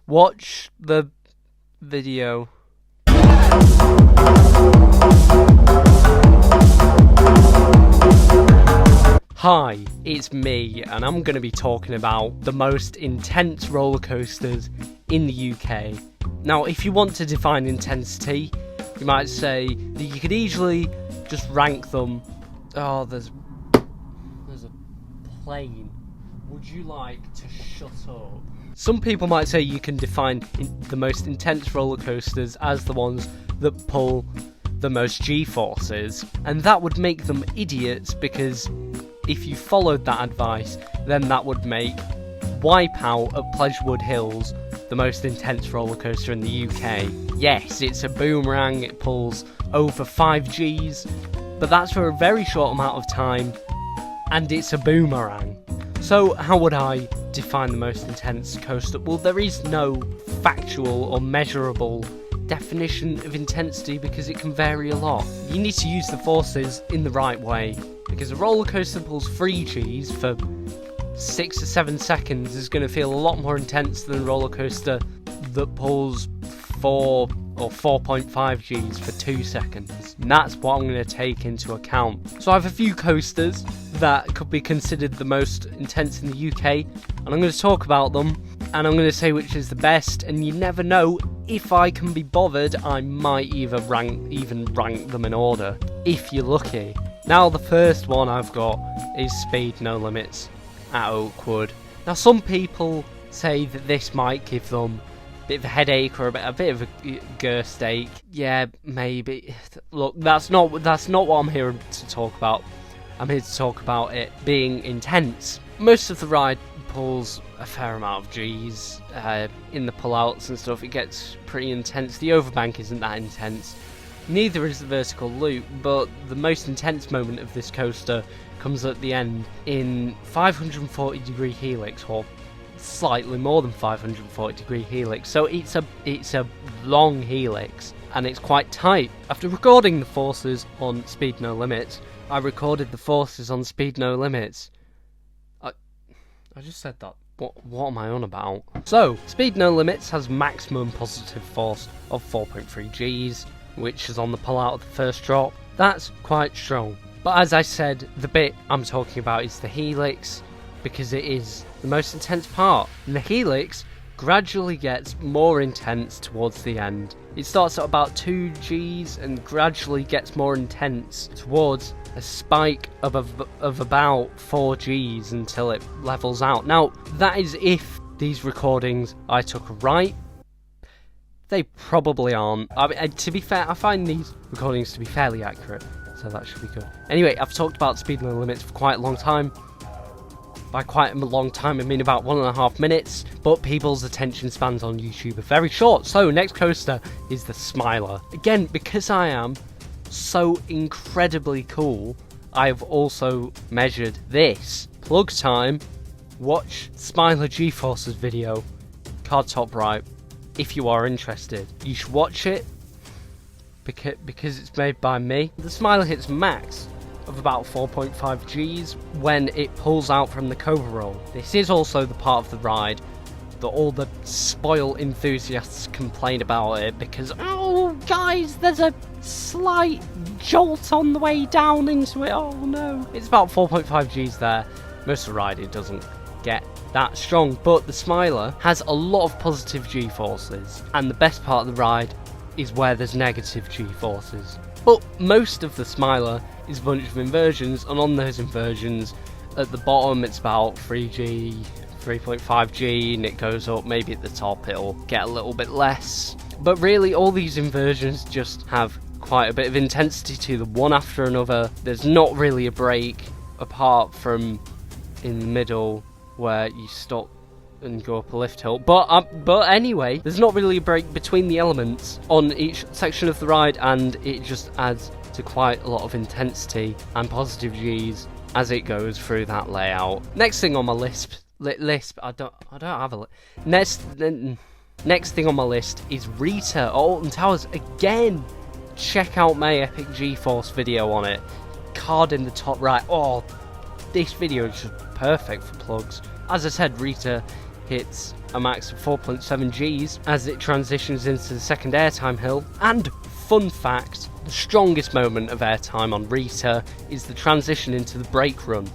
Watch the video. Hi, it's me, and I'm going to be talking about the most intense roller coasters in the UK. Now, if you want to define intensity, you might say that you could easily just rank them. Oh, there's a plane. Would you like to shut up? Some people might say you can define the most intense roller coasters as the ones that pull the most G-forces, and that would make them idiots, because if you followed that advice, then that would make Wipeout at Pleasurewood Hills the most intense roller coaster in the UK. Yes, it's a boomerang, it pulls over 5 Gs, but that's for a very short amount of time, and it's a boomerang. So how would I define the most intense coaster? Well, there is no factual or measurable definition of intensity because it can vary a lot. You need to use the forces in the right way, because a roller coaster pulls 3 Gs for 6 to 7 seconds is going to feel a lot more intense than a roller coaster that pulls 4 or 4.5 Gs for 2 seconds. And that's what I'm going to take into account. So I have a few coasters that could be considered the most intense in the UK, and I'm going to talk about them, and I'm going to say which is the best, and you never know, if I can be bothered, I might even rank them in order, if you're lucky. Now, the first one I've got is Speed No Limits at Oakwood. Now, some people say that this might give them a bit of a headache or a bit of a girth ache. Yeah, maybe. Look, that's not what I'm here to talk about. I'm here to talk about it being intense. Most of the ride pulls a fair amount of Gs. In the pullouts and stuff, it gets pretty intense. The overbank isn't that intense. Neither is the vertical loop, but the most intense moment of this coaster comes at the end in 540 degree helix, or slightly more than 540 degree helix. So it's a long helix, and it's quite tight. After recording the forces on Speed No Limits, I recorded the forces on Speed No Limits. I just said that. What am I on about? So, Speed No Limits has maximum positive force of 4.3 Gs, which is on the pullout of the first drop. That's quite strong. But as I said, the bit I'm talking about is the helix, because it is the most intense part. And the helix gradually gets more intense towards the end. It starts at about 2 Gs and gradually gets more intense towards a spike of about 4 Gs until it levels out. Now, that is if these recordings I took are right. They probably aren't. I mean, to be fair, I find these recordings to be fairly accurate, so that should be good. Anyway, I've talked about Speed No Limits for quite a long time. By quite a long time, I mean about 1.5 minutes, but people's attention spans on YouTube are very short. So, next coaster is the Smiler. Again, because I am so incredibly cool, I have also measured this. Plug time. Watch Smiler G-Forces video, card top right, if you are interested. You should watch it because it's made by me. The Smiler hits max of about 4.5 Gs when it pulls out from the Cobra Roll. This is also the part of the ride that all the spoil enthusiasts complain about it, because, oh guys, there's a slight jolt on the way down into it, oh no. It's about 4.5 Gs there. Most of the ride it doesn't get that strong, but the Smiler has a lot of positive G-forces, and the best part of the ride is where there's negative G-forces. But most of the Smiler is a bunch of inversions, and on those inversions, at the bottom it's about 3G, 3.5G, and it goes up. Maybe at the top it'll get a little bit less. But really, all these inversions just have quite a bit of intensity to them, one after another. There's not really a break, apart from in the middle where you stop and go up a lift hill. But anyway, there's not really a break between the elements on each section of the ride, and it just adds to quite a lot of intensity and positive Gs as it goes through that layout. Next thing on my list, I don't have a list. Next thing on my list is Rita at Alton Towers. Again, check out my epic G-Force video on it. Card in the top right. Oh, this video is just perfect for plugs. As I said, Rita hits a max of 4.7 Gs as it transitions into the second airtime hill. And fun fact, the strongest moment of airtime on Rita is the transition into the brake run.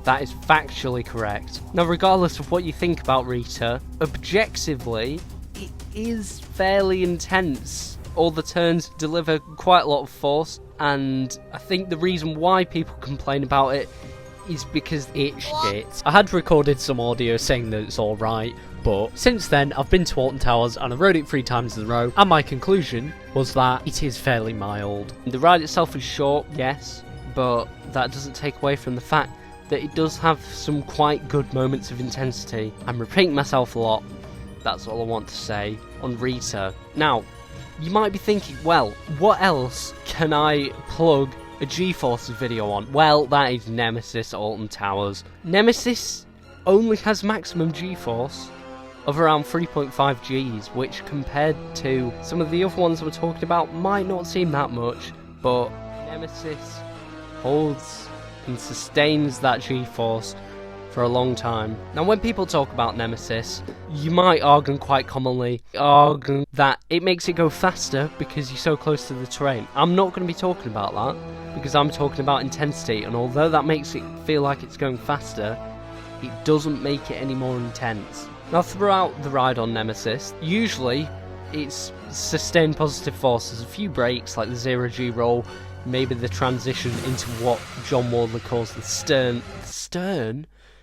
That is factually correct. Now, regardless of what you think about Rita, objectively, it is fairly intense. All the turns deliver quite a lot of force, and I think the reason why people complain about it is because it's shit. I had recorded some audio saying that it's alright, but since then I've been to Alton Towers and I rode it 3 times in a row, and my conclusion was that it is fairly mild. The ride itself is short, yes, but that doesn't take away from the fact that it does have some quite good moments of intensity. I'm repeating myself a lot, that's all I want to say on Rita. Now, you might be thinking, well, what else can I plug a G-Forces video on? Well, that is Nemesis Alton Towers. Nemesis only has maximum G-Force of around 3.5 Gs, which compared to some of the other ones we're talking about might not seem that much, but Nemesis holds and sustains that G-Force for a long time. Now, when people talk about Nemesis, you might argue quite commonly that it makes it go faster because you're so close to the terrain. I'm not going to be talking about that because I'm talking about intensity, and although that makes it feel like it's going faster, it doesn't make it any more intense. Now, throughout the ride on Nemesis, usually it's sustained positive force. There's a few breaks like the 0G roll, maybe the transition into what John Wardley calls the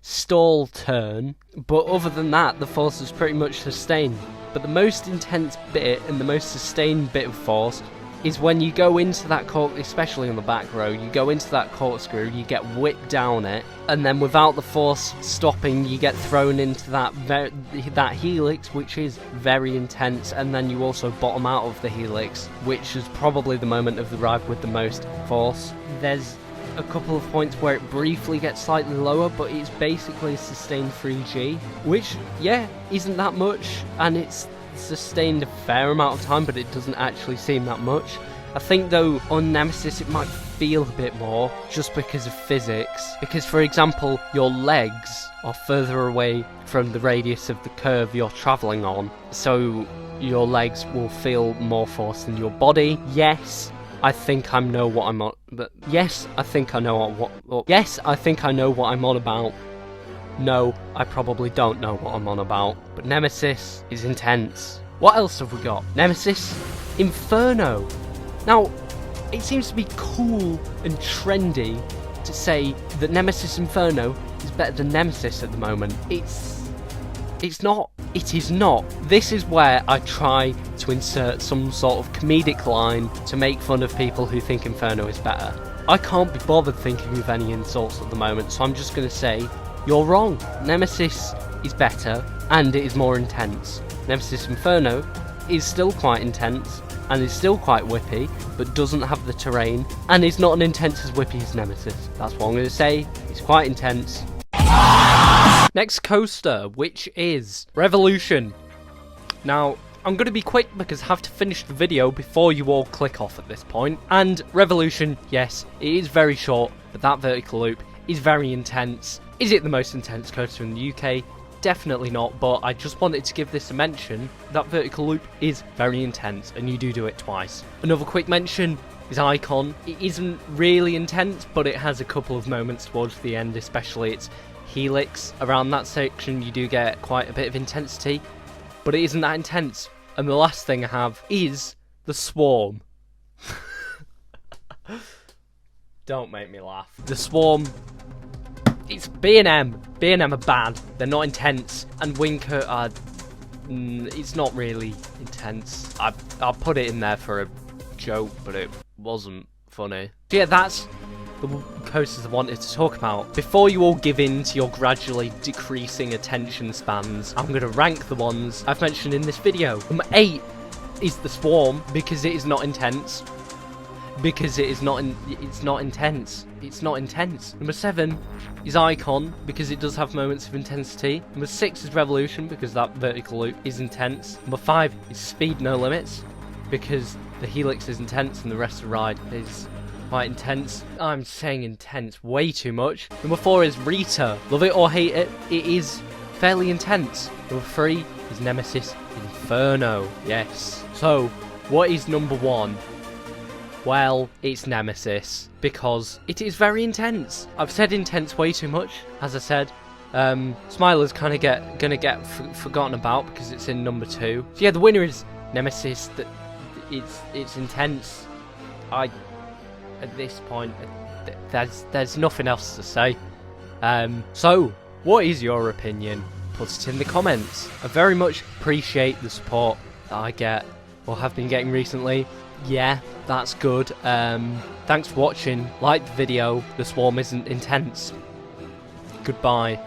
stall turn, but other than that, the force is pretty much sustained. But the most intense bit and the most sustained bit of force is when you go into that especially on the back row, you go into that corkscrew, you get whipped down it, and then without the force stopping, you get thrown into that helix, which is very intense, and then you also bottom out of the helix, which is probably the moment of the ride with the most force. There's a couple of points where it briefly gets slightly lower, but it's basically a sustained 3G, which, yeah, isn't that much, and it's sustained a fair amount of time, but it doesn't actually seem that much. I think though on Nemesis it might feel a bit more just because of physics, because for example your legs are further away from the radius of the curve you're travelling on, so your legs will feel more force than your body. Yes, I think I know what I'm on, but yes, I think I know what I'm on about. No, I probably don't know what I'm on about, but Nemesis is intense. What else have we got? Nemesis Inferno. Now, it seems to be cool and trendy to say that Nemesis Inferno is better than Nemesis at the moment. It's not. It is not. This is where I try to insert some sort of comedic line to make fun of people who think Inferno is better. I can't be bothered thinking of any insults at the moment, so I'm just going to say, you're wrong. Nemesis is better, and it is more intense. Nemesis Inferno is still quite intense, and is still quite whippy, but doesn't have the terrain, and is not as intense as whippy as Nemesis. That's what I'm going to say. It's quite intense. Next coaster, which is Revolution. Now, I'm going to be quick because I have to finish the video before you all click off at this point. And Revolution, yes, it is very short, but that vertical loop is very intense. Is it the most intense coaster in the UK? Definitely not, but I just wanted to give this a mention. That vertical loop is very intense, and you do it twice. Another quick mention is Icon. It isn't really intense, but it has a couple of moments towards the end, especially its helix. Around that section you do get quite a bit of intensity, but it isn't that intense. And the last thing I have is the Swarm. Don't make me laugh. The Swarm, it's B&M. B&M are bad. They're not intense. And Winker are... it's not really intense. I put it in there for a joke, but it wasn't funny. So yeah, that's the coasters I wanted to talk about. Before you all give in to your gradually decreasing attention spans, I'm going to rank the ones I've mentioned in this video. Number 8 is the Swarm, because it is not intense. Because it's not intense. It's not intense. Number 7 is Icon, because it does have moments of intensity. Number 6 is Revolution, because that vertical loop is intense. Number 5 is Speed No Limits, because the helix is intense and the rest of the ride is quite intense. I'm saying intense way too much. Number 4 is Rita. Love it or hate it, it is fairly intense. Number 3 is Nemesis Inferno. Yes. So, what is number 1? Well, it's Nemesis, because it is very intense. I've said intense way too much, as I said. Smiler's kind of gonna get forgotten about because it's in number 2. So yeah, the winner is Nemesis. It's intense. At this point, there's nothing else to say. So, what is your opinion? Put it in the comments. I very much appreciate the support that I get, or have been getting recently. Yeah, that's good. Thanks for watching. Like the video. The swarm isn't intense. Goodbye.